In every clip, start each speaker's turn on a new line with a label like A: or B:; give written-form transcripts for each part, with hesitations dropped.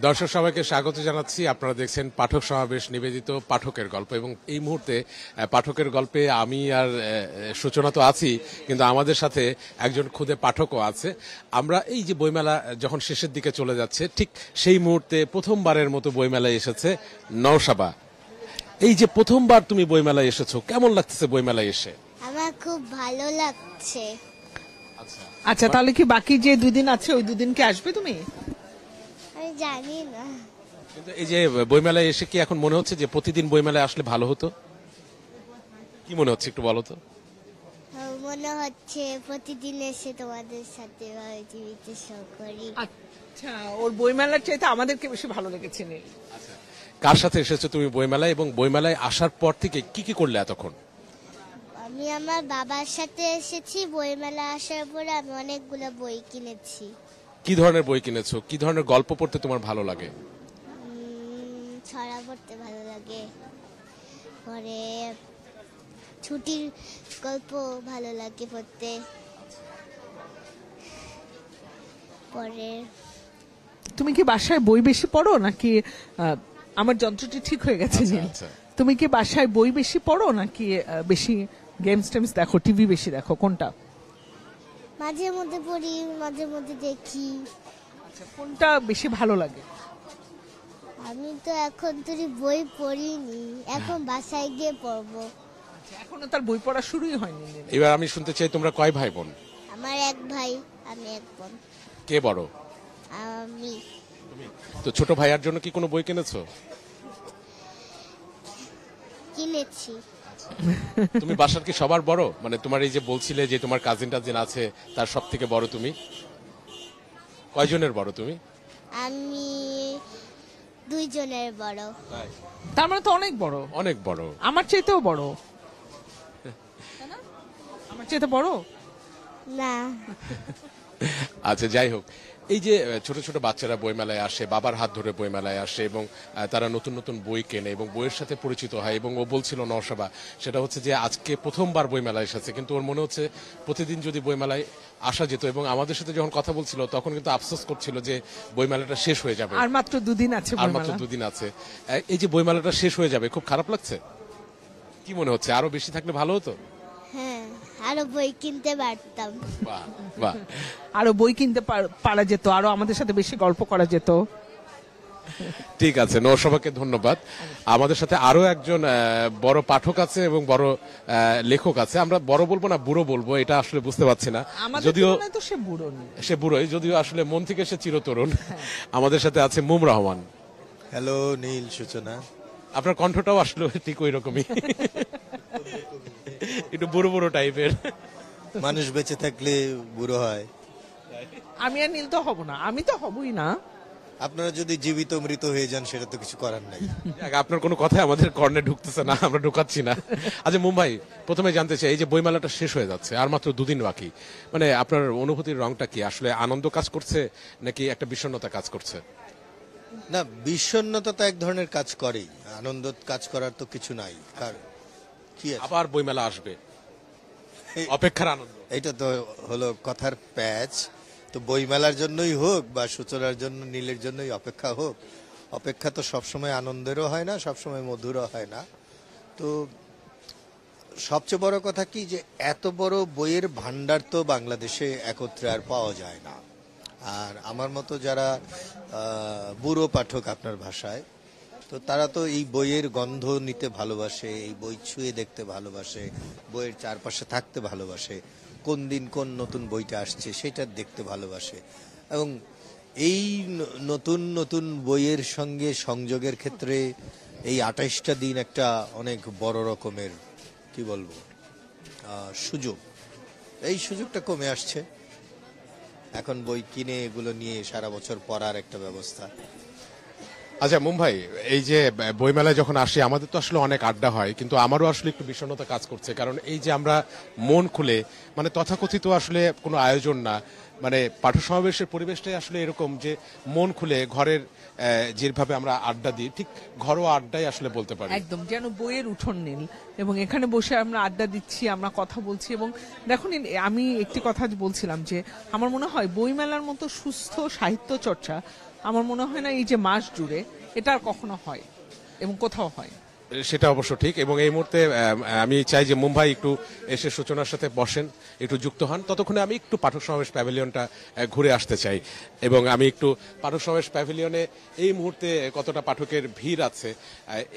A: দর্শক সবাইকে স্বাগত জানাচ্ছি। আপনারা দেখছেন পাঠক সমাবেশ নিবেদিত পাঠকের গল্প, এবং এই মুহূর্তে পাঠকের গল্পে আমি আর সূচনা তো আছি, কিন্তু আমাদের সাথে একজন খুদে পাঠকও আছে। আমরা এই যে বইমেলা যখন শেষের দিকে চলে যাচ্ছে, ঠিক সেই মুহূর্তে প্রথমবারের মতো বইমেলায় এসেছে নওশাবা। এই যে প্রথমবার তুমি বইমেলায় এসেছো, কেমন লাগতেছে বইমেলায় এসে?
B: আমার খুব ভালো লাগছে।
C: আচ্ছা, তাহলে কি বাকি যে 2 দিন আছে ওই 2 দিন কি আসবে তুমি?
B: আমি জানি না,
A: কিন্তু এই যে বইমেলায় এসে কি এখন মনে হচ্ছে যে প্রতিদিন বইমেলায় আসলে ভালো হতো? কি মনে হচ্ছে একটু বলো তো।
B: মনে হচ্ছে প্রতিদিন এসে তোমাদের সাথে জীবিত শো করি।
C: আচ্ছা, ওর বইমেলার চাইতে আমাদেরকে বেশি ভালো লেগেছে নীল।
A: কার সাথে এসেছো তুমি বইমেলায়, এবং বইমেলায় আসার পর থেকে কি কি করলে এতক্ষণ?
B: আমি আমার বাবার সাথে এসেছি। বইমেলা আসার পরে আমি অনেকগুলো বই কিনেছি।
A: কি ধরনের বই কিনেছো? কি ধরনের গল্প পড়তে তোমার ভালো লাগে?
B: ছড়া পড়তে ভালো লাগে, পরে ছুটির গল্প ভালো লাগে পড়তে। পরে
C: তুমি কি বাসায় বই বেশি পড়ো নাকি আমার যন্ত্রটি ঠিক হয়ে গেছে নীল? তুমি কি বাসায় বই বেশি পড়ো নাকি বেশি গেমস টেমস দেখো, টিভি বেশি দেখো, কোনটা?
B: মাঝে মধ্যে পড়ি, মাঝে মধ্যে দেখি।
C: আচ্ছা, কোনটা বেশি ভালো লাগে?
B: আমি তো এখন তুই বই পড়িনি, এখন বাসায় গিয়ে পড়বো।
C: এখনো তার বই পড়া শুরুই হয়নি নীল।
A: এবার আমি শুনতে চাই তোমরা কয় ভাই বোন?
B: আমার এক ভাই, আমি এক বোন।
A: কে বড়?
B: আমি।
A: তো ছোট ভাইয়ার জন্য কি কোনো বই কিনেছো?
B: কিনেছি।
A: তুমি বাসার কি সবার বড়? মানে তোমার এই যে বলছিলে যে তোমার কাজিন টাজিন আছে, তার সব থেকে বড় তুমি? কয়জনের বড় তুমি?
B: আমি 2 জনের বড়।
C: তার মানে তো অনেক বড়।
A: অনেক বড়।
C: আমার চাইতেও বড়। আমার চাইতে বড়
B: না।
A: আচ্ছা, যাই হোক, এই যে ছোট ছোট বাচ্চারা বইমেলায় আসে, বাবার হাত ধরে বইমেলায় আসে, এবং তারা নতুন নতুন বই কেনে এবং বইয়ের সাথে পরিচিত হয়। এবং ও বলছিল নওশাবা, সেটা হচ্ছে যে আজকে প্রথমবার বইমেলায় এসেছে, কিন্তু ওর মনে হচ্ছে প্রতিদিন যদি বইমেলায় আসা যেত। এবং আমাদের সাথে যখন কথা বলছিল তখন কিন্তু আফসোস করছিল যে বইমেলাটা শেষ হয়ে যাবে,
C: আর মাত্র 2 দিন আছে।
A: আর মাত্র 2 দিন আছে। এই যে বইমেলাটা শেষ হয়ে যাবে, খুব খারাপ লাগছে। কি মনে হচ্ছে আরো বেশি থাকলে ভালো হতো?
B: হ্যাঁ, আরো বই কিনতে পারতাম।
A: বাহ বাহ,
C: আরো বই কিনতে পারা যেত, আরো আমাদের সাথে বেশি গল্প করা যেত।
A: ঠিক আছে, নওশাবাকে ধন্যবাদ। আমাদের সাথে আরো একজন বড় পাঠক আছে এবং বড় লেখক আছে। আমরা বড় বলবো না বুড়ো বলবো, এটা আসলে বুঝতে পারছি না। যদিও
C: তো সে বুড়ো না,
A: সে বুড়োই, যদিও আসলে মন থেকে সে চিরতরুণ। আমাদের সাথে আছে মুম রহমান।
D: হ্যালো নীল, সূচনা।
A: আপনার কণ্ঠটাও আসলে ঠিক ওই রকমই, একটু বুড়ো বুড়ো টাইপের।
D: মানুষ বেঁচে থাকলে বুড়ো হয়।
C: আমি আর নীল তো হব না, আমি তো হবই না।
D: আপনারা যদি জীবিত মৃত হয়ে যান সেটা তো কিছু করার নাই।
A: আপনার কোনো কথা আমাদের কর্ণে ঢুকতেছে না, আমরা ঢুকাচ্ছি না। আচ্ছা মুম্বাই, প্রথমে জানতে চাই, এই যে বইমেলাটা শেষ হয়ে যাচ্ছে, আর মাত্র 2 দিন বাকি, মানে আপনার অনুভূতির রংটা কি? আসলে আনন্দ কাজ করছে নাকি একটা বিষণ্ণতা কাজ করছে?
D: না, বিষণ্ণতা তো এক ধরনের কাজ করেই, আনন্দ কাজ করার তো কিছু নাই। কি
A: আবার বইমেলা আসবে, অপেক্ষার আনন্দ।
D: এটা তো হলো কথার প্যাচ। তো বইমেলার জন্যই হোক বা সূচনার জন্য, নীলের জন্যই অপেক্ষা হোক, অপেক্ষা তো সবসময় আনন্দেরও হয় না, সবসময় মধুরও হয় না। তো সবচেয়ে বড় কথা কি, যে এত বড় বইয়ের ভান্ডার তো বাংলাদেশে একত্রে আর পাওয়া যায় না। আর আমার মতো যারা বুড়ো পাঠক আপনার ভাষায়, তো তারা তো এই বইয়ের গন্ধ নিতে ভালোবাসে, এই বই ছুঁয়ে দেখতে ভালোবাসে, বইয়ের চারপাশে থাকতে ভালোবাসে, কোন দিন কোন নতুন বইটা আসছে সেটা দেখতে ভালোবাসে। এবং এই নতুন নতুন বইয়ের সঙ্গে সংযোগের ক্ষেত্রে এই 28টা দিন একটা অনেক বড় রকমের, কি বলবো, সুযোগ। এই সুযোগটা কমে আসছে। এখন বই কিনে এগুলো নিয়ে সারা বছর পড়ার একটা ব্যবস্থা।
A: আচ্ছা মুম্বাই, এই যে বইমেলায় যখন আসি আমাদের তো আসলে অনেক আড্ডা হয়, কিন্তু আমারও আসলে একটু বিষণ্ণতা কাজ করছে। কারণ এই যে আমরা মন খুলে, মানে তথাকথিত আসলে কোনো আয়োজন না, মানে পাঠক সমাবেশের পরিবেশটাই আসলে এরকম যে মন খুলে ঘরের যেভাবে আমরা আড্ডা দিই, ঠিক ঘরোয়া আড্ডাই আসলে বলতে পারি,
C: একদম যেন বইয়ের উঠোন নীল। এবং এখানে বসে আমরা আড্ডা দিচ্ছি, আমরা কথা বলছি। এবং দেখুন, আমি একটি কথা বলছিলাম যে আমার মনে হয় বইমেলার মতো সুস্থ সাহিত্য চর্চা আমার মনে হয় না এই যে মাস জুড়ে এটা আর কখনো হয় এবং কোথাও হয়।
A: সেটা অবশ্য ঠিক, এবং এই মুহূর্তে আমি চাই যে মুম্বাই একটু এসে সূচনার সাথে বসেন, একটু যুক্ত হন। ততক্ষণে আমি একটু পাঠক সমাবেশ প্যাভিলিয়নটা ঘুরে আসতে চাই, এবং আমি একটু পাঠক সমাবেশ প্যাভিলিয়নে এই মুহূর্তে কতটা পাঠকের ভিড় আছে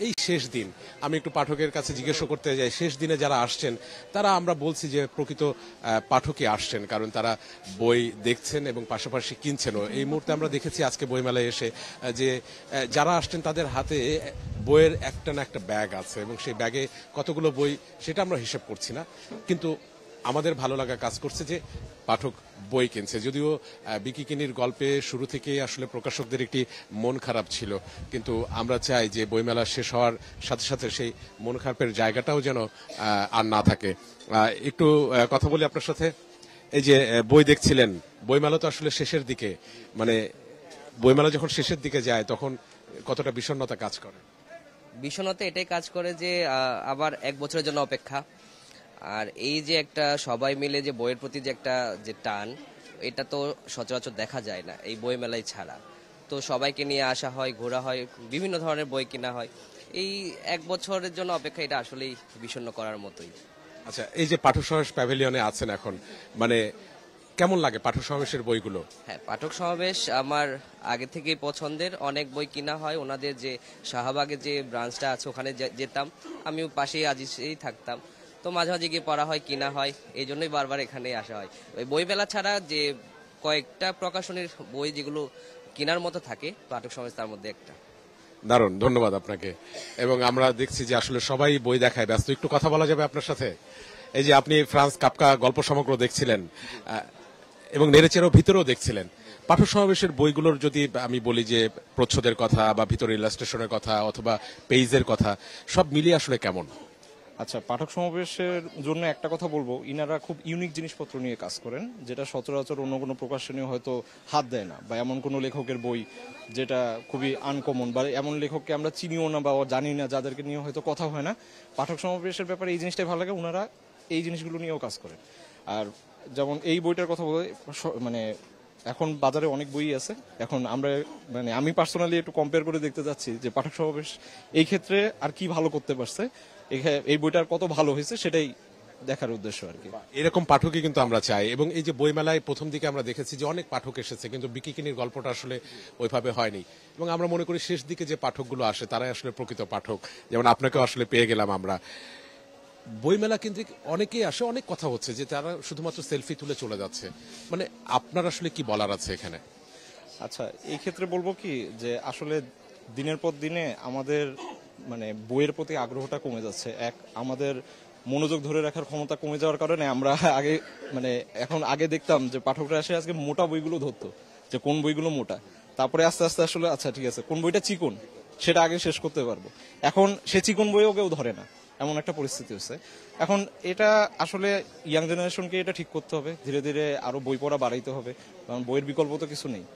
A: এই শেষ দিন আমি একটু পাঠকের কাছে জিজ্ঞেস করতে যাই। শেষ দিনে যারা আসছেন তারা আমরা বলছি যে প্রকৃত পাঠকই আসছেন, কারণ তারা বই দেখছেন এবং পাশাপাশি কিনছেনও। এই মুহূর্তে আমরা দেখেছি আজকে বইমেলায় এসে যে যারা আসছেন তাদের হাতে বইয়ের একটা না একটা ব্যাগ আছে, এবং সেই ব্যাগে কতগুলো বই সেটা আমরা হিসেব করছি না, কিন্তু আমাদের ভালো লাগা কাজ করছে যে পাঠক বই কিনছে। যদিও বিকিকিনির গল্পে শুরু থেকে আসলে প্রকাশকদের একটি মন খারাপ ছিল, কিন্তু আমরা চাই যে বইমেলা শেষ হওয়ার সাথে সাথে সেই মন খারাপের জায়গাটাও যেন আর না থাকে। একটু কথা বলি আপনার সাথে। এই যে বই দেখছিলেন, বইমেলা তো আসলে শেষের দিকে, মানে বইমেলা যখন শেষের দিকে যায় তখন কতটা বিষণ্ণতা কাজ করে?
E: বিষণ্ণতা এটাই কাজ করে যে আবার এক বছরের জন্য অপেক্ষা, আর এই যে একটা সবাই মিলে যে বইয়ের প্রতি যে একটা যে টান, এটা তো সচরাচর দেখা যায় না এই বই মেলায় ছাড়া। তো সবাইকে নিয়ে আসা হয়, ঘোরা হয়, বিভিন্ন ধরনের বই কেনা হয়। এই এক বছরের জন্য অপেক্ষা, এটা আসলেই বিষণ্ণ করার মতোই।
A: আচ্ছা, এই যে পাঠক সমাবেশ প্যাভিলিয়নে আছেন এখন, মানে কেমন লাগে পাঠক সমাবেশের বইগুলো?
E: হ্যাঁ, পাঠক সমাবেশ আমার আগে থেকেই পছন্দের। অনেক বই কিনা হয়, ওনাদের যে শাহবাগে যে ব্রাঞ্চটা আছে ওখানে যেতাম, আমিও পাশেই আজিজেই থাকতাম, তো মাঝে মাঝে গিয়ে পড়া হয়, কিনা হয়, এই জন্যই বারবার এখানে আসা হয়। ওই বই মেলা ছাড়া যে কয়েকটা প্রকাশনীর বই যেগুলো কেনার মতো থাকে, পাঠক সমাবেশ তার মধ্যে একটা।
A: দারুণ, ধন্যবাদ আপনাকে। এবং আমরা দেখছি যে আসলে সবাই বই দেখায় ব্যস্ত। একটু কথা বলা যাবে আপনার সাথে? এই যে আপনি ফ্রান্স কাফকা গল্প সমগ্র দেখছিলেন এবং নেড়েচেরও ভিতরেও দেখছিলেন, পাঠক সমাবেশের বইগুলোর যদি আমি বলি যে প্রচ্ছদের কথা বা ভিতরে ইলাস্ট্রেশনের কথা অথবা পেজের কথা, সব মিলিয়ে আসলে কেমন?
F: আচ্ছা, পাঠক সমাবেশের জন্য একটা কথা বলবো, ইনারা খুব ইউনিক জিনিসপত্র নিয়ে কাজ করেন, যেটা সচরাচর অন্য কোনো প্রকাশনী হয়তো হাত দেয় না, বা এমন কোনো লেখকের বই যেটা খুবই আনকমন, বা এমন লেখককে আমরা চিনিও না বা জানি না, যাদেরকে নিয়ে হয়তো কথা হয় না। পাঠক সমাবেশের ব্যাপারে এই জিনিসটাই ভালো লাগে, ওনারা এই জিনিসগুলো নিয়েও কাজ করেন। আর যেমন এই বইটার কথা বলে, মানে এখন বাজারে অনেক বই আছে, এখন আমরা মানে আমি পার্সোনালি একটু কম্পেয়ার করে দেখতে যাচ্ছি যে পাঠক সমাবেশ এই ক্ষেত্রে আর কি ভালো করতে পারছে, এই বইটার কত ভালো হয়েছে সেটাই দেখার উদ্দেশ্য আর কি।
A: এরকম পাঠকই কিন্তু আমরা চাই। এবং এই যে বইমেলায় প্রথম দিকে আমরা দেখেছি যে অনেক পাঠক এসেছে, কিন্তু বিকিকিনির গল্পটা আসলে ওইভাবে হয়নি, এবং আমরা মনে করি শেষ দিকে যে পাঠকগুলো আসে তারাই আসলে প্রকৃত পাঠক। যেমন আপনাকেও আসলে পেয়ে গেলাম আমরা। বইমেলা কিন্তু অনেকেই আসে, অনেক কথা হচ্ছে যে তারা শুধুমাত্র সেলফি তুলে চলে যাচ্ছে, মানে আপনার আসলে কি বলার আছে এখানে?
F: আচ্ছা, এই ক্ষেত্রে বলবো কি যে আসলে দিনের পর দিনে আমাদের মানে বইয়ের প্রতি আগ্রহটা কমে যাচ্ছে। আমাদের মনোযোগ ধরে রাখার ক্ষমতা কমে যাওয়ার কারণে আমরা এখন আগে দেখতাম যে পাঠকরা এসে আজকে মোটা বইগুলো ধরতো, যে কোন বইগুলো মোটা, তারপরে আস্তে আস্তে আসলে আচ্ছা ঠিক আছে কোন বইটা চিকন সেটা আগে শেষ করতে পারবো। এখন সে চিকন বইও কেউ ধরে না, এমন একটা পরিস্থিতি হচ্ছে এখন। এটা আসলে ইয়াং জেনারেশনকে এটা ঠিক করতে হবে, ধীরে ধীরে আরো বই পড়া বাড়াইতে হবে, কারণ বইয়ের বিকল্প তো কিছু নেই।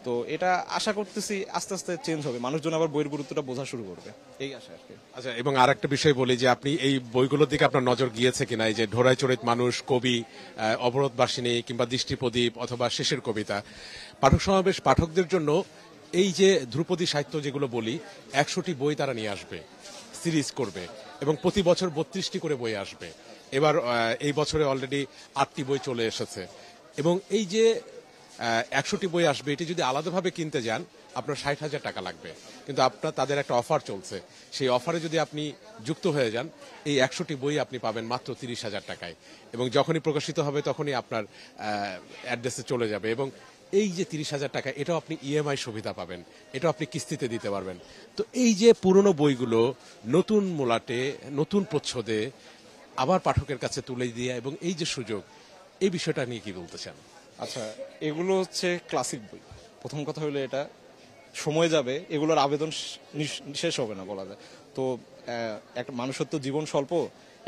F: তো এটা আশা করতেছি আস্তে আস্তে চেঞ্জ হবে, মানুষজন আবার বইয়ের গুরুত্বটা বোঝা শুরু করবে, এই আশা আর কি।
A: আচ্ছা, এবং আর একটা বিষয় বলি যে আপনি এই বইগুলোর দিকে আপনার নজর গিয়েছে কিনা, এই যে ঢোড়াই চরিত মানুষ, কবি, অবরোধবাসিনী কিংবা দৃষ্টিপ্রদীপ অথবা শেষের কবিতা। পাঠক সমাবেশ পাঠকদের জন্য এই যে ধ্রুপদী সাহিত্য যেগুলো বলি, 100টি বই তারা নিয়ে আসবে, সিরিজ করবে, এবং প্রতি বছর 32টি করে বই আসবে। এবার এই বছরে অলরেডি 8টি বই চলে এসেছে, এবং এই যে 100টি বই আসবে, এটি যদি আলাদাভাবে কিনতে যান আপনার 60,000 টাকা লাগবে, কিন্তু আপনার তাদের একটা অফার চলছে, সেই অফারে যদি আপনি যুক্ত হয়ে যান এই 100টি বই আপনি পাবেন মাত্র 30,000 টাকায়, এবং যখনই প্রকাশিত হবে তখনই আপনার অ্যাড্রেসে চলে যাবে। এবং এই যে 30,000 টাকা, এটাও আপনি ইএমআই সুবিধা পাবেন, এটাও আপনি কিস্তিতে দিতে পারবেন। তো এই যে পুরনো বইগুলো নতুন মোলাটে, নতুন প্রচ্ছদে আবার পাঠকের কাছে তুলে দিয়ে, এবং এই যে সুযোগ, এই বিষয়টা নিয়ে কি বলতে চান?
F: আচ্ছা, এগুলো হচ্ছে ক্লাসিক বই। প্রথম কথা হলো এটা সময় যাবে, এগুলোর আবেদন শেষ হবে না বলা যায়। তো একটা মানুষের তো জীবন স্বল্প,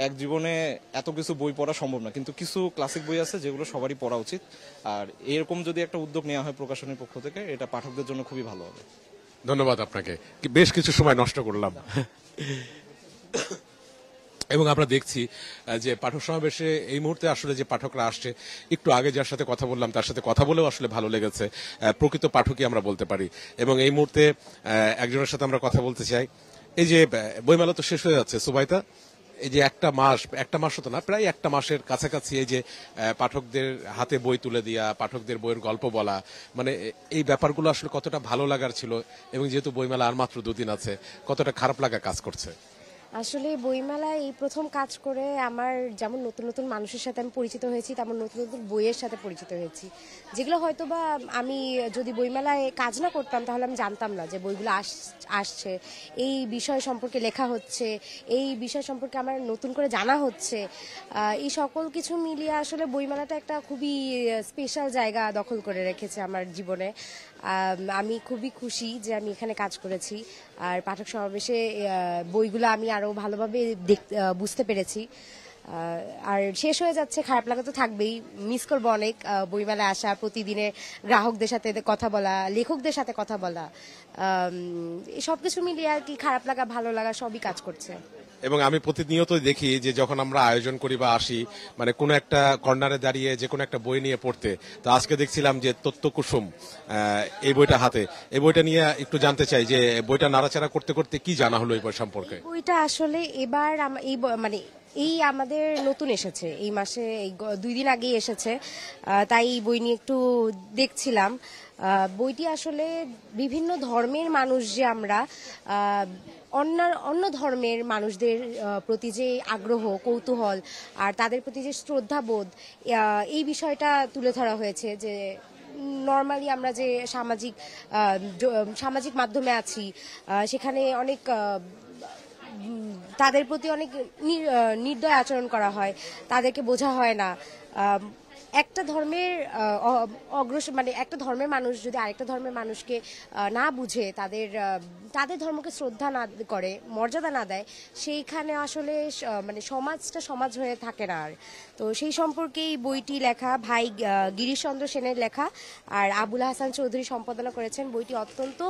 F: এক জীবনে এত কিছু বই পড়া সম্ভব না, কিন্তু কিছু ক্লাসিক বই আছে যেগুলো সবারই পড়া উচিত। আর এরকম যদি একটা উদ্যোগ নেওয়া হয় প্রকাশনীর পক্ষ থেকে, এটা পাঠকদের জন্য খুবই ভালো হবে।
A: ধন্যবাদ আপনাকে, বেশ কিছু সময় নষ্ট করলাম। এবং আমরা দেখছি যে পাঠক সমাবেশে এই মুহূর্তে আসলে যে পাঠকরা আসছে, একটু আগে যার সাথে কথা বললাম তার সাথে কথা বলেও আসলে ভালো লেগেছে, প্রকৃত পাঠকই আমরা বলতে পারি। এবং এই মুহূর্তে একজনের সাথে আমরা কথা বলতে চাই। এই যে বইমেলা তো শেষ হয়ে যাচ্ছে সুবাইতা, এই যে একটা মাস হতো না, প্রায় একটা মাসের কাছাকাছি এই যে পাঠকদের হাতে বই তুলে দেওয়া, পাঠকদের বইয়ের গল্প বলা, মানে এই ব্যাপারগুলো আসলে কতটা ভালো লাগার ছিল, এবং যেহেতু বইমেলা আর মাত্র 2 দিন আছে, কতটা খারাপ লাগা কাজ করছে?
G: আসলে বইমেলায় এই প্রথম কাজ করে আমার যেমন নতুন নতুন মানুষের সাথে আমি পরিচিত হয়েছি, তেমন নতুন নতুন বইয়ের সাথে পরিচিত হয়েছি, যেগুলো হয়তো বা আমি যদি বইমেলায় কাজ না করতাম তাহলে আমি জানতাম না যে বইগুলো আসছে, এই বিষয় সম্পর্কে লেখা হচ্ছে, এই বিষয় সম্পর্কে আমার নতুন করে জানা হচ্ছে। এই সকল কিছু মিলিয়ে আসলে বইমেলাটা একটা খুবই স্পেশাল জায়গা দখল করে রেখেছে আমার জীবনে। আমি খুবই খুশি যে আমি এখানে কাজ করেছি, আর পাঠক সমাবেশে বইগুলো আমি আরো ভালোভাবে বুঝতে পেরেছি। আর শেষ হয়ে যাচ্ছে, খারাপ লাগা তো থাকবেই, মিস করবো অনেক বইমেলায় আসা, প্রতিদিনের গ্রাহকদের সাথে কথা বলা, লেখকদের সাথে কথা বলা, সবকিছু মিলিয়ে আর কি খারাপ লাগা ভালো লাগা সবই কাজ করছে।
A: এবং আমি প্রতিনিয়ত দেখি যে যখন আমরা আয়োজন করি বা আসি, মানে কোনো একটা কর্নারে দাঁড়িয়ে যে কোনো একটা বই নিয়ে পড়তে, তো আজকে দেখছিলাম যে তত্ত্বকুসুম এই বইটা হাতে, এই বইটা নিয়ে একটু জানতে চাই যে বইটা নাড়াচাড়া করতে করতে কি জানা হলো এই বই সম্পর্কে?
G: বইটা আসলে এবার এই আমাদের নতুন এসেছে, এই মাসে 2 দিন আগেই এসেছে, তাই এই বই নিয়ে একটু দেখছিলাম। বইটি আসলে বিভিন্ন ধর্মের মানুষ যে আমরা অন্য ধর্মের মানুষদের প্রতি যে আগ্রহ, কৌতূহল আর তাদের প্রতি যে শ্রদ্ধাবোধ, এই বিষয়টা তুলে ধরা হয়েছে। যে নর্মালি আমরা যে সামাজিক মাধ্যমে আছি, সেখানে অনেক তাদের প্রতি অনেক নির্দয় আচরণ করা হয়, তাদেরকে বোঝা হয় না। একটা ধর্মের একটা ধর্মের মানুষ যদি আরেকটা ধর্মের মানুষকে না বুঝে, তাদের ধর্মকে শ্রদ্ধা না করে, মর্যাদা না দেয়, সেইখানে আসলে সমাজটা সমাজ হয়ে থাকে না আর। তো সেই সম্পর্কেই বইটি লেখা, ভাই গিরিশচন্দ্র সেনের লেখা, আর আবুল হাসান চৌধুরী সম্পাদনা করেছেন। বইটি অত্যন্ত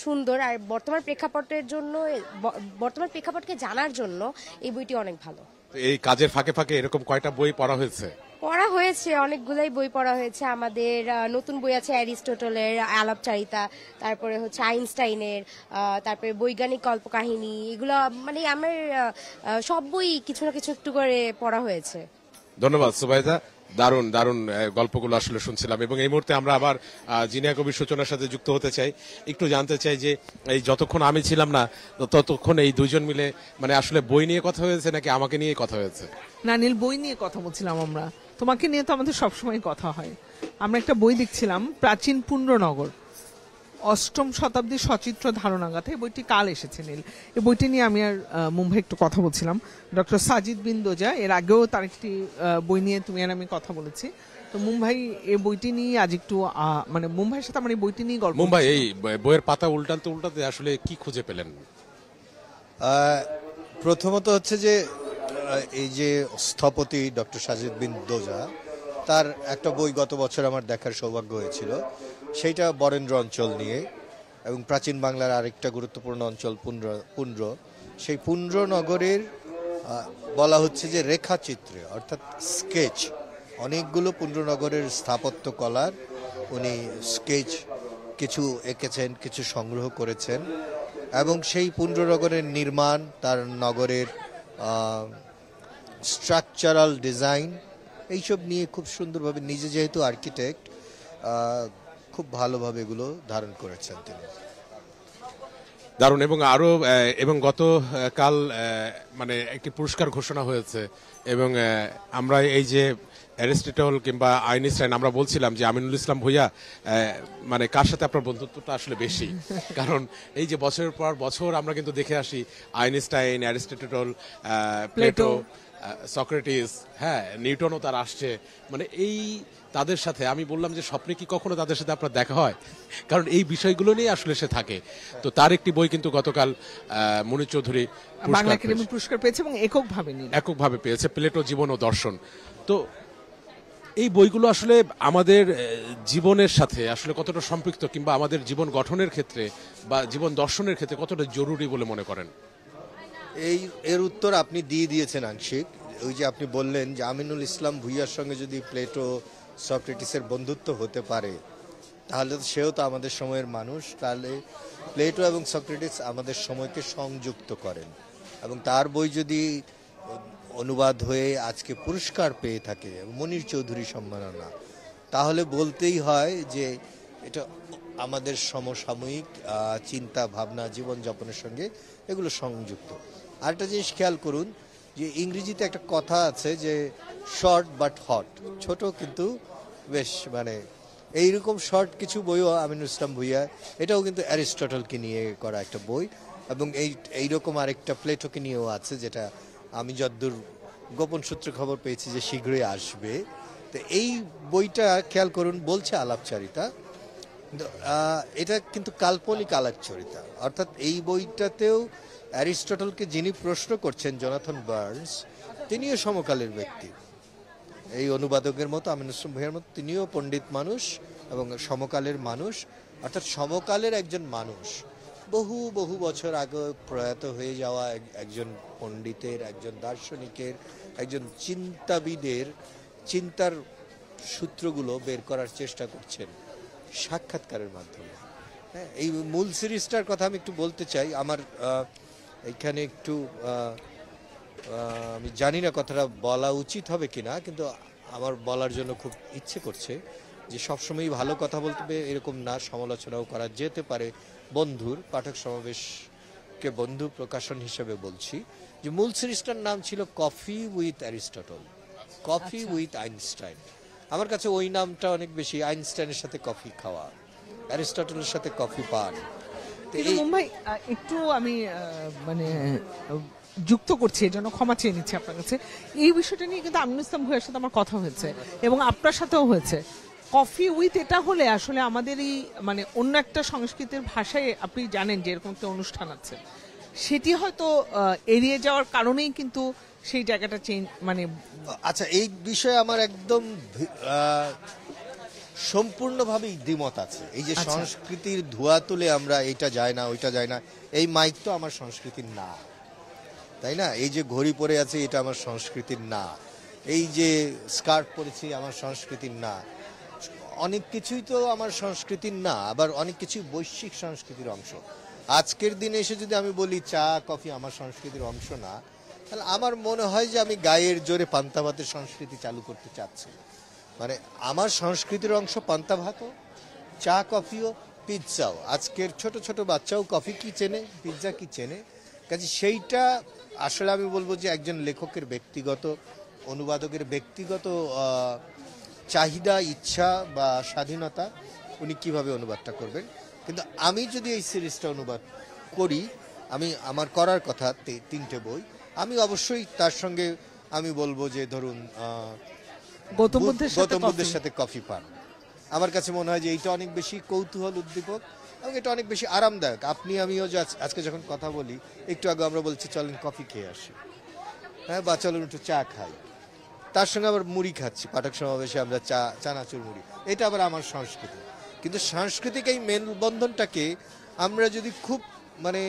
G: সুন্দর, আর বর্তমান প্রেক্ষাপটকে জানার জন্য এই বইটি অনেক ভালো।
A: এই কাজের ফাঁকে ফাঁকে এরকম কয়টা বই পড়া হয়েছে?
G: অনেকগুলাই বই পড়া হয়েছে। আমাদের নতুন বই আছে অ্যারিস্টটলের আলাপচারিতা, তারপরে হচ্ছে আইনস্টাইনের, তারপরে বৈজ্ঞানিক কল্পকাহিনী, এগুলো আমার সব বই কিছু না কিছু একটু করে পড়া হয়েছে।
A: ধন্যবাদ সুবাইদা, দারুণ দারুণ গল্পগুলো আসলে শুনছিলাম। এবং এই মুহূর্তে আমরা আবার জিনিয়া কবির সূচনার সাথে যুক্ত হতে চাই, একটু জানতে চাই যে এই যতক্ষণ আমি ছিলাম না ততক্ষণ এই দুইজন মিলে আসলে বই নিয়ে কথা হয়েছে নাকি আমাকে নিয়ে কথা হয়েছে?
C: না নীল, বই নিয়ে কথা বলছিলাম আমরা, তোমাকে নিয়ে তো আমাদের সবসময় কথা হয়। আমরা একটা বই দেখছিলাম, প্রাচীন পুণ্ড্রনগর, 8ম শতাব্দীর সচিত্র ধারণাগাথা। এই বইটি কাল এসেছে নীল। এই বইটি নিয়ে আমি আর মুম্বাই একটু কথা বলছিলাম। ডক্টর সাজিদ বিন দোজা, এর আগেও তার একটি বই নিয়ে তুমি আর আমি কথা বলেছি। তো মুম্বাই এই বইটি নিয়ে আজ একটু মুম্বাইয়ের সাথে আমার এই বইটি নিয়ে গল্প।
A: মুম্বাই, এই বইয়ের পাতা উল্টাতে আসলে কি খুঁজে পেলেন?
D: প্রথমত হচ্ছে যে এই যে স্থপতি ডক্টর সাজিদ বিন দোজা, তার একটা বই গত বছর আমার দেখার সৌভাগ্য হয়েছিল, সেইটা বরেন্দ্র অঞ্চল নিয়ে, এবং প্রাচীন বাংলার আরেকটা গুরুত্বপূর্ণ অঞ্চল পুন্ড্র, সেই পুন্ড্র নগরের বলা হচ্ছে যে রেখাচিত্রে অর্থাৎ স্কেচ, অনেকগুলো পুন্ড্র নগরের স্থাপত্য কলার উনি স্কেচ কিছু এঁকেছেন, কিছু সংগ্রহ করেছেন, এবং সেই পুন্ড্র নগরের নির্মাণ, তার নগরের স্ট্রাকচারাল ডিজাইন, এইসব নিয়ে খুব সুন্দরভাবে, নিজে যেহেতু আর্কিটেক্ট, খুব ভালোভাবে এগুলো ধারণ করেছেন তিনি।
A: দারুণ। এবং গত কাল একটি পুরস্কার ঘোষণা হয়েছে, এবং আমরা এই যে অ্যারিস্টটল কিংবা আইনস্টাইন, আমরা বলছিলাম যে আমিনুল ইসলাম ভূঁইয়া কার সাথে আপনার বন্ধুত্বটা আসলে বেশি? কারণ এই যে বছরের পর বছর আমরা কিন্তু দেখে আসি আইনস্টাইন, অ্যারিস্টটল, প্লেটো, সক্রেটিস, হ্যাঁ, নিউটনও তার আসছে, এই তাদের সাথে আমি বললাম যে স্বপ্নে কি কখনো তাদের সাথে আপনার দেখা হয়? কারণ এই বিষয়গুলো নিয়ে আসলে সে থাকে। তো তার একটি বই কিন্তু গতকাল মনির চৌধুরী
C: বাংলা একাডেমি পুরস্কার পেয়েছে, এবং
A: এককভাবে পেয়েছে, প্লেটো জীবন ও দর্শন। তো এই বইগুলো আসলে আমাদের জীবনের সাথে আসলে কতটা সম্পৃক্ত, কিংবা আমাদের জীবন গঠনের ক্ষেত্রে বা জীবন দর্শনের ক্ষেত্রে কতটা জরুরি বলে মনে করেন?
D: এর উত্তর আপনি দিয়ে দিয়েছেন আংশিক। ওই যে আপনি বললেন যে আমিনুল ইসলাম ভুঁইয়ার সঙ্গে যদি প্লেটো সক্রেটিসের বন্ধুত্ব হতে পারে, তাহলে তো সেও তো আমাদের সময়ের মানুষ। তাহলে প্লেটো এবং সক্রেটিস আমাদের সময়কে সংযুক্ত করেন, এবং তার বই যদি অনুবাদ হয়ে আজকে পুরস্কার পেয়ে থাকে, মনির চৌধুরী সম্মাননা, তাহলে বলতেই হয় যে এটা আমাদের সমসাময়িক চিন্তা ভাবনা জীবনযাপনের সঙ্গে এগুলো সংযুক্ত। আরেকটা জিনিস খেয়াল করুন যে ইংরেজিতে একটা কথা আছে যে শর্ট বাট হট, ছোট কিন্তু বেশ মানে এইরকম শর্ট কিছু বইও আমিনুল ইসলাম ভুঁইয়া, এটাও কিন্তু অ্যারিস্টটলকে নিয়ে করা একটা বই, এবং এইরকম আরেকটা প্লেটোকে নিয়েও আছে, যেটা আমি যতদূর গোপন সূত্রে খবর পেয়েছি যে শীঘ্রই আসবে। তো এই বইটা খেয়াল করুন, বলছে আলাপচারিতা, এটা কিন্তু কাল্পনিক আলাপচারিতা। অর্থাৎ এই বইটাতেও অ্যারিস্টটলকে যিনি প্রশ্ন করছেন, জোনাথন বার্নস, তিনিও সমকালের ব্যক্তি। এই অনুবাদকের মতো আমিনুল ইসলাম ভুঁইয়ার মতো তিনিও পণ্ডিত মানুষ এবং সমকালের মানুষ। অর্থাৎ সমকালের একজন মানুষ, বহু বহু বছর আগে প্রয়াত হয়ে যাওয়া একজন পণ্ডিতের, একজন দার্শনিকের, একজন চিন্তাবিদের চিন্তার সূত্রগুলো বের করার চেষ্টা করছেন সাক্ষাৎকারের মাধ্যমে। হ্যাঁ, এই মূল সিরিজটার কথা আমি একটু বলতে চাই। আমার এইখানে একটু আমি জানি না কথাটা বলা উচিত হবে কিনা, কিন্তু আমার বলার জন্য খুব ইচ্ছে করছে যে সবসময়ই ভালো কথা বলতে হবে এরকম না, সমালোচনাও করা যেতে পারে। বন্ধুর পাঠক সমাবেশকে বন্ধু প্রকাশন হিসেবে বলছি যে মূল সিরিজটার নাম ছিল coffee with Aristotle, coffee with Einstein. আমার কাছে ওই নামটা অনেক বেশি, আইনস্টাইনের সাথে কফি খাওয়া, অ্যারিস্টটলের সাথে কফি পান।
C: কিন্তু মুম্বাই একটু আমি মানে যুক্ত করছি, এই জন্য ক্ষমা চেয়ে নিচ্ছি আপনার কাছে। এই বিষয়টা নিয়ে কিন্তু আমিনুল ইসলাম ভুঁইয়ার সাথে আমার কথা হয়েছে এবং আপনার সাথেও হয়েছে। কফি উইথ এটা হলে আসলে আমাদের এই মানে অন্য একটা সংস্কৃতির ভাষায় আপনি জানেন যে এরকম একটা অনুষ্ঠান আছে, সেটি হয়তো এড়িয়ে যাওয়ার কারণেই কিন্তু সেই জায়গাটা চেঞ্জ মানে।
D: আচ্ছা, এই বিষয়ে আমার একদম সম্পূর্ণভাবে দ্বিমত আছে। এই যে সংস্কৃতির ধোয়া তুলে আমরা এটা যায় না ওইটা যায় না, এই মাইক তো আমার সংস্কৃতির না, তাই না? এই যে ঘড়ি পরে আছে এটা আমার সংস্কৃতির না, এই যে স্কার্ফ পরেছি আমার সংস্কৃতির না, অনেক কিছুই তো আমার সংস্কৃতির না, আবার অনেক কিছুই বৈশ্বিক সংস্কৃতির অংশ। আজকের দিনে এসে যদি আমি বলি চা কফি আমার সংস্কৃতির অংশ না, তাহলে আমার মনে হয় যে আমি গায়ের জোরে পান্তা ভাতের সংস্কৃতি চালু করতে চাচ্ছি। মানে আমার সংস্কৃতির অংশ পান্তা ভাতও, চা কফিও, পিৎজাও। আজকের ছোট ছোট বাচ্চাও কফি কি চেনে, পিৎজা কি চেনে। কাজে সেইটা আসলে আমি বলবো যে একজন লেখকের ব্যক্তিগত, অনুবাদকের ব্যক্তিগত চাহিদা, ইচ্ছা বা স্বাধীনতা, উনি কিভাবে অনুবাদটা করবেন। কিন্তু আমি যদি এই সিরিজটা অনুবাদ করি, আমি আমার করার কথা 3টে বই, আমি অবশ্যই তার সঙ্গে আমি বলবো যে ধরুন
C: গৌতম
D: বুদ্ধের সাথে কফি পান। আমার কাছে মনে হয় যে এইটা অনেক বেশি কৌতূহল উদ্দীপক এবং এটা অনেক বেশি আরামদায়ক। আপনি আমিও যে আজকে যখন কথা বলি, একটু আগে আমরা বলছি চলেন কফি খেয়ে আসি, হ্যাঁ, বা চলেন একটু চা খাই, তার সঙ্গে আবার মুড়ি খাচ্ছি, পাঠক সমাবেশে আমরা চানাচুর মুড়ি, এটা আবার আমার সংস্কৃতি। কিন্তু সাংস্কৃতিক এই মেলবন্ধনটাকে আমরা যদি খুব মানে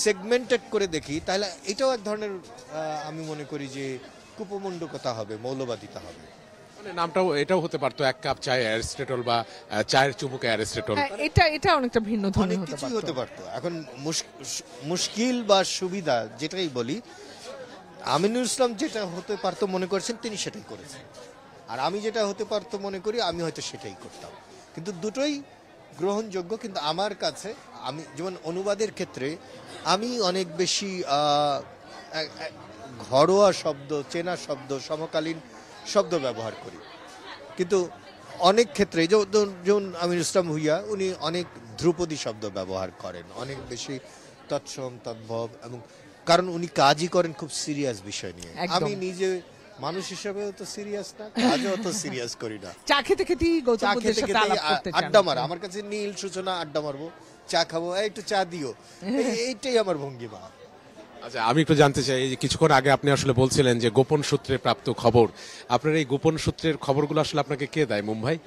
D: সেগমেন্টেড করে দেখি, তাহলে এটাও এক ধরনের আমি মনে করি যে কুপমণ্ডকতা হবে, মৌলবাদিতা হবে।
A: মানে নামটাও এটাও হতে পারতো এক কাপ চায় অ্যারিস্টটল বা চায়ের চুমুকে অ্যারিস্টটল।
C: এটা অনেকটা ভিন্ন ধরনের
D: হতে পারতো। এখন মুশকিল বা সুবিধা যেটাই বলি, আমিনুল ইসলাম যেটা হতে পারতো মনে করছেন তিনি সেটাই করেছেন, আর আমি যেটা হতে পারতো মনে করি আমি হয়তো সেটাই করতাম। কিন্তু দুটোই গ্রহণযোগ্য। কিন্তু আমার কাছে, আমি যেমন অনুবাদের ক্ষেত্রে আমি অনেক বেশি ঘরোয়া শব্দ, চেনা শব্দ, সমকালীন শব্দ ব্যবহার করি। কিন্তু অনেক ক্ষেত্রে যেমন আমিনুল ইসলাম ভুঁইয়া উনি অনেক ধ্রুপদী শব্দ ব্যবহার করেন, অনেক বেশি তৎসম তদ্ভব, এবং কারণ উনি কাজই করেন খুব সিরিয়াস বিষয় নিয়ে। আমি নিজে মানুষ হিসেবেও তো সিরিয়াস না, কাজও তো সিরিয়াস করি না।
C: চা খেতে খেতেই
D: আড্ডা মারা আমার কাছে নীল সূচনা, আড্ডা মারবো, চা খাবো, একটু চা দিও, এইটাই আমার ভঙ্গিমা।
A: আচ্ছা, আমি একটু জানতে চাই, এই যে কিছুক্ষণ আগে আপনি আসলে বলছিলেন যে গোপন সূত্রে প্রাপ্ত খবর, আপনার এই গোপন সূত্রের খবরগুলো আসলে আপনাকে কে দেয় মুম্বাই?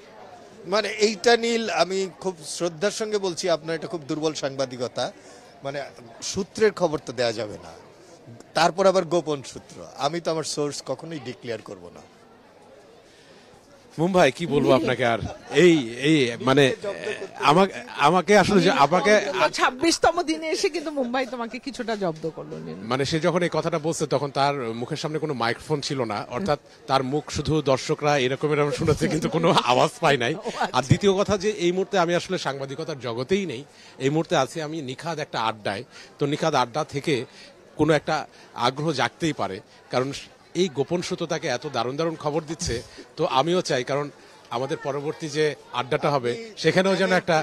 D: মানে এইটা নীল, আমি খুব শ্রদ্ধার সঙ্গে বলছি, আপনার এটা খুব দুর্বল সাংবাদিকতা। মানে সূত্রের খবর তো দেয়া যাবে না, তারপর আবার গোপন সূত্র, আমি তো আমার সোর্স কখনোই ডিক্লেয়ার করব না।
A: মুম্বাই কি বলবো আপনাকে আর, এই এই মানে আমাকে আসলে আমাকে
C: 26তম দিনে এসে কিন্তু মুম্বাই তোমাকে কিছুটা জব্দ করলো নীল।
A: মানে সে যখন এই কথাটা বলছে তখন তার মুখের সামনে কোনো মাইক্রোফোন ছিল না, অর্থাৎ তার মুখ শুধু দর্শকরা এরকম শুনেছে কিন্তু কোনো আওয়াজ পায় নাই। আর দ্বিতীয় কথা যে এই মুহূর্তে আমি আসলে সাংবাদিকতার জগতেই নেই, এই মুহূর্তে আছি আমি নিখাদ একটা আড্ডায়। তো নিখাদ আড্ডা থেকে কোনো একটা আগ্রহ জাগতেই পারে, কারণ এই গোপন সূত্র তাকে এত দারুণ দারুণ খবর দিচ্ছে। তো আমিও চাই, কারণ আমাদের পরবর্তী যে আড্ডাটা হবে সেখানেও যেন একটা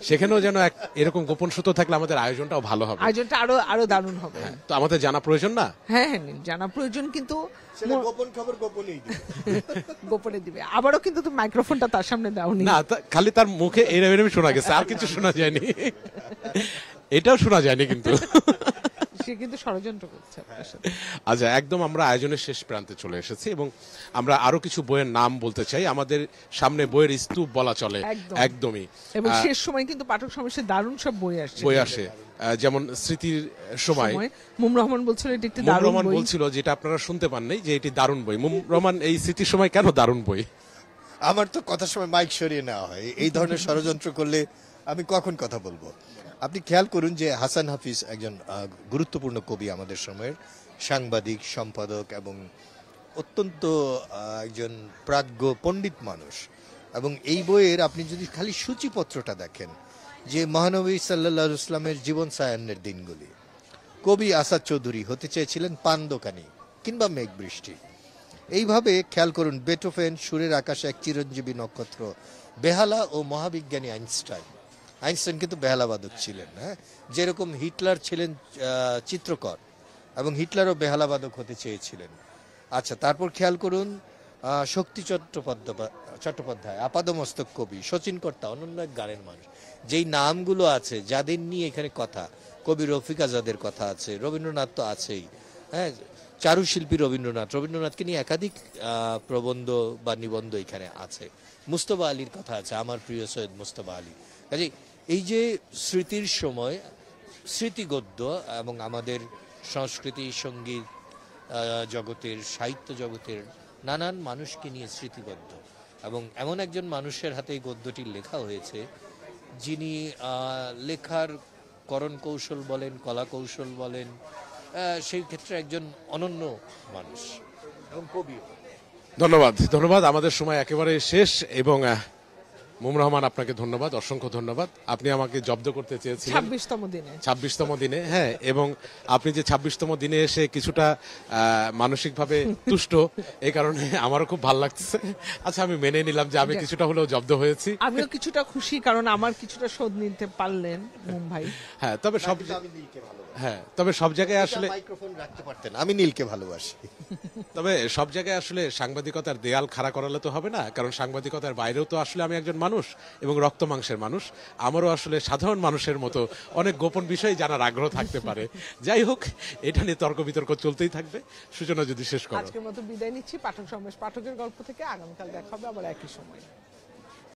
A: সেখানেও যেন এরকম গোপন সূত্র থাকলে আমাদের আয়োজনটাও ভালো হবে,
C: আয়োজনটা আরো দারুণ হবে।
A: তো আমাদের জানা প্রয়োজন না?
C: হ্যাঁ হ্যাঁ নীল, জানা প্রয়োজন, কিন্তু
D: গোপন খবর গোপনেই দিবে।
C: গোপনে দিবে। আবারও কিন্তু তুমি মাইক্রোফোনটা তার সামনে দাওনি
A: না, খালি তার মুখে এরকম শোনা গেছে, আর কিছু শোনা যায়নি। এটাও শোনা যায়নি কিন্তু।
C: সে কিন্তু ষড়যন্ত্র করছে আপনার সাথে।
A: আচ্ছা, একদম আমরা আয়োজনের শেষ প্রান্তে চলে এসেছি এবং আমরা আরো কিছু বইয়ের নাম বলতে চাই। আমাদের সামনে বইয়ের স্তূপ বলা চলে, একদমই।
C: এবং শেষ সময় কিন্তু পাঠক সমাবেশে দারুণ সব বই আসে,
A: যেমন স্মৃতির সময়
C: মুম রহমান বলছিল এটি একটি
A: মুম
C: দারুণ
A: রহমান
C: বই।
A: বলছিল, যেটা আপনারা শুনতে পান নাই, যে এটি দারুণ বই। মুম রহমান, এই স্মৃতির সময় কেন দারুণ বই?
D: আমার তো কথার সময় মাইক সরিয়ে নেওয়া হয়, এই ধরনের ষড়যন্ত্র করলে আমি কখন কথা বলবো? আপনি খেয়াল করুন যে হাসান হাফিজ একজন গুরুত্বপূর্ণ কবি আমাদের সময়ের, সাংবাদিক, সম্পাদক এবং অত্যন্ত একজন প্রাজ্ঞ পণ্ডিত মানুষ। এবং এই বইয়ের আপনি যদি খালি সূচিপত্রটা দেখেন, যে মহানবী সাল্লাল্লাহু আলাইহি ওয়াসাল্লামের জীবন সায়ান্নের দিনগুলি, কবি আসাদ চৌধুরী হতে চেয়েছিলেন পান দোকানি কিংবা মেঘ বৃষ্টি। এইভাবে খেয়াল করুন, বেটোফেন সুরের আকাশে এক চিরঞ্জীবী নক্ষত্র, বেহালা ও মহাবিজ্ঞানী আইনস্টাইন কিন্তু বেহালাবাদক ছিলেন। হ্যাঁ, যেরকম হিটলার ছিলেন চিত্রকর এবং হিটলারও বেহালাবাদক হতে চেয়েছিলেন। আচ্ছা, তারপর খেয়াল করুন শক্তি চট্টোপাধ্যায় আপাদমস্তক কবি, শচীন কর্তা অনন্য এক গানের মানুষ। যেই নামগুলো আছে, যাদের নিয়ে এখানে কথা, কবি রফিক আজাদের কথা আছে, রবীন্দ্রনাথ তো আছেই। হ্যাঁ, চারুশিল্পী রবীন্দ্রনাথকে নিয়ে একাধিক প্রবন্ধ বা নিবন্ধ এখানে আছে। মুস্তফা আলীর কথা আছে, আমার প্রিয় সৈয়দ মুস্তফা আলী। কাজে এই যে স্মৃতির সময়, স্মৃতিগদ্য এবং আমাদের সংস্কৃতি, সঙ্গীত জগতের, সাহিত্য জগতের নানান মানুষকে নিয়ে স্মৃতিগদ্য, এবং এমন একজন মানুষের হাতে এই গদ্যটি লেখা হয়েছে, যিনি লেখার করণ কৌশল বলেন, কলা কৌশল বলেন, সেই ক্ষেত্রে একজন অনন্য মানুষ এবং কবি।
A: ধন্যবাদ। আমাদের সময় একেবারে শেষ এবং মুম রহমান, আপনাকে ধন্যবাদ, অসংখ্য ধন্যবাদ। আপনি আমাকে জব্দ করতে চেয়েছিলেন 26তম দিনে, হ্যাঁ, এবং আপনি যে 26তম দিনে এসে কিছুটা মানসিকভাবে তুষ্ট, এই কারণে আমারও খুব ভালো লাগছে। আচ্ছা, আমি মেনে নিলাম যে আমি কিছুটা হলেও জব্দ হয়েছি।
C: আমিও কিছুটা খুশি, কারণ আমার কিছুটা শোধ নিতে পারলেন মুম্বাই।
A: হ্যাঁ, তবে সব জায়গায় আসলে
D: মাইক্রোফোন রাখতে পারতেন। আমি নীলকে ভালোবাসি।
A: তবে সব জায়গায় আসলে সাংবাদিকতার দেয়াল খাড়া করালে তো হবে না, কারণ সাংবাদিকতার বাইরেও তো আসলে আমি একজন মানুষ এবং রক্ত মাংসের মানুষ। আমারও আসলে সাধারণ মানুষের মতো অনেক গোপন বিষয় জানার আগ্রহ থাকতে পারে। যাই হোক, এটা নিয়ে তর্ক বিতর্ক চলতেই থাকবে। সূচনা যদি শেষ করো।
C: আজকের মতো বিদায় নিচ্ছি পাঠক সমাবেশ পাঠকের গল্প থেকে। আগামীকাল দেখা হবে আবার একই সময়।